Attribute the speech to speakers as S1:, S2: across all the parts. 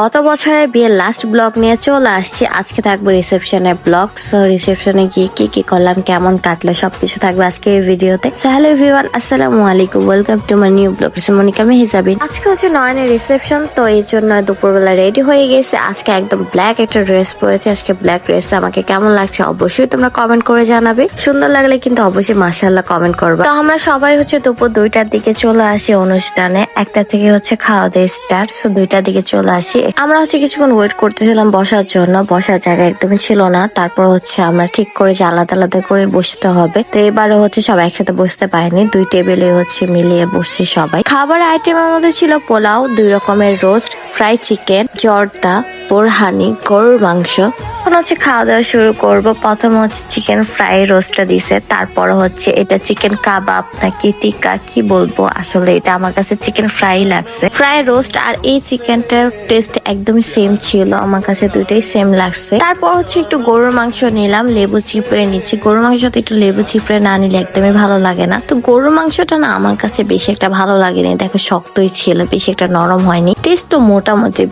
S1: গত বছরের বিয়ের লাস্ট ব্লগ নিয়ে চলে আসছি। আজকে থাকবে রিসেপশনের ব্লগ। সো রিসেপশনে গিয়ে কি করলাম, কেমন কাটলো, সবকিছু থাকবে আজকে এই ভিডিওতে। সো হ্যালো এভরিওয়ান, আসসালামু আলাইকুম, welcome to my new blog. Monika Mehjabin. আজকে হচ্ছে নয়নের রিসেপশন, তো এই জন্য দুপুরবেলা রেডি হয়ে গেছে। আজকে একদম ব্ল্যাক একটা ড্রেস পরেছে। আজকে ব্ল্যাক ড্রেস আমাকে কেমন লাগছে অবশ্যই তোমরা কমেন্ট করে জানাবে। সুন্দর লাগলে কিন্তু অবশ্যই মাশাআল্লাহ কমেন্ট করবে। তো আমরা সবাই হচ্ছে দুপুর 2টার দিকে চলে আসি অনুষ্ঠানে। 1টা থেকে হচ্ছে খাওয়া দাওয়া স্টার্ট। সো 2টার দিকে চলে আসি। আমরা হচ্ছে কিছুক্ষণ ওয়েট করতেছিলাম বসার জন্য। বসার জায়গা একদমই ছিল না। তারপর হচ্ছে আমরা ঠিক করে যে আলাদা আলাদা করে বসতে হবে। তো এবারে হচ্ছে সব একসাথে বসতে পারিনি, 2 টেবিলে হচ্ছে মিলিয়ে বসছি সবাই। খাবার আইটেমের মধ্যে ছিল পোলাও, 2 রকমের রোস্ট, ফ্রাই চিকেন, জর্দা, বোরহানি, গরুর মাংস। এখন হচ্ছে খাওয়া দাওয়া শুরু করব। প্রথমে হচ্ছে চিকেন ফ্রাই রোস্টটা দিছে, তারপর হচ্ছে এটা চিকেন কাবাব নাকি টিক্কা কি বলবো, আসলে এটা আমার কাছে চিকেন ফ্রাই লাগছে। ফ্রাই রোস্ট আর এই চিকেনটার টেস্ট একদমই সেম ছিল, আমার কাছে দুইটাই সেম লাগছে। তারপর হচ্ছে একটু গরুর মাংস নিলাম, লেবু চিপড়ে নিচ্ছি। গরুর মাংসতে একটু লেবু চিপড়ে না নিলে একদমই ভালো লাগে না। তো গরুর মাংসটা না আমার কাছে বেশি একটা ভালো লাগেনি, দেখো শক্তই ছিল, বেশি একটা নরম হয়নি। টেস্টও মোটামুটি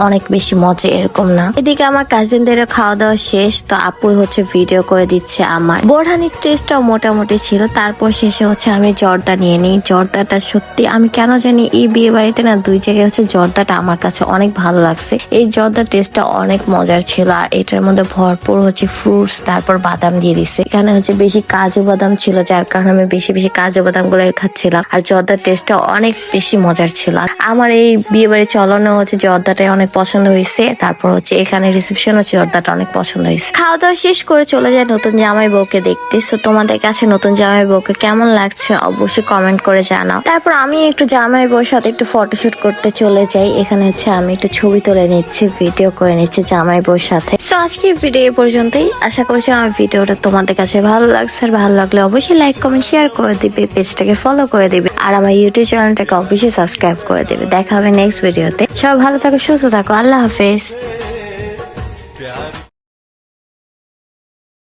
S1: অনেক বেশি মজা এরকম না। এদিকে আমার কাজিনদের খাওয়া দাওয়া শেষ, তো আপু হচ্ছে ভিডিও করে দিচ্ছে আমার। বোরহানির টেস্টটাও মোটামুটি ছিল। তারপর শেষে হচ্ছে আমি জর্দা নিয়ে নিই। জর্দাটা সত্যি আমি কেন জানি এই বিয়ে বাড়িতে না 2 জায়গায় হচ্ছে জর্দাটা আমার কাছে অনেক ভালো লাগছে। এই জর্দার টেস্টটা অনেক মজার ছিল, আর এটার মধ্যে ভরপুর হচ্ছে ফ্রুটস, তারপর বাদাম দিয়ে দিচ্ছে। এখানে হচ্ছে বেশি কাজু বাদাম ছিল, যার কারণে আমি বেশি বেশি কাজু বাদাম গুলো খাচ্ছিলাম। আর জর্দার টেস্টটা অনেক বেশি মজার ছিল। আমার এই বিয়ে বাড়ি চলনে হচ্ছে জর্দাটাই অনেক পছন্দ হয়েছে। তারপর হচ্ছে এখানে রিসেপশন হচ্ছে জর্দাটা অনেক পছন্দ হয়েছে। খাওয়া দাওয়া শেষ করে চলে যায় নতুন জামাই বউকে দেখতে। সো তোমাদের কাছে নতুন জামাই বউকে কেমন লাগছে অবশ্যই কমেন্ট করে জানাও। তারপর আমি একটু জামাই বউর সাথে একটু ফটোশুট করতে চলে যাই। এখানে হচ্ছে আমি একটু ছবি তুলে নিচ্ছি, ভিডিও করে নিচ্ছি জামাই বউর সাথে। সো আজকে ভিডিও পর্যন্তই। আশা করছি আমার ভিডিওটা তোমাদের কাছে ভালো লাগছে। আর ভালো লাগলে অবশ্যই লাইক কমেন্ট শেয়ার করে দিবে, পেজটাকে ফলো করে দিবে, আর আমার ইউটিউব চ্যানেলটাকে অবশ্যই সাবস্ক্রাইব করে দিবে। দেখা হবে নেক্সট ভিডিওতে। সব ভালো থাকো, সুস্থ থাকো, আল্লাহ হাফেজ।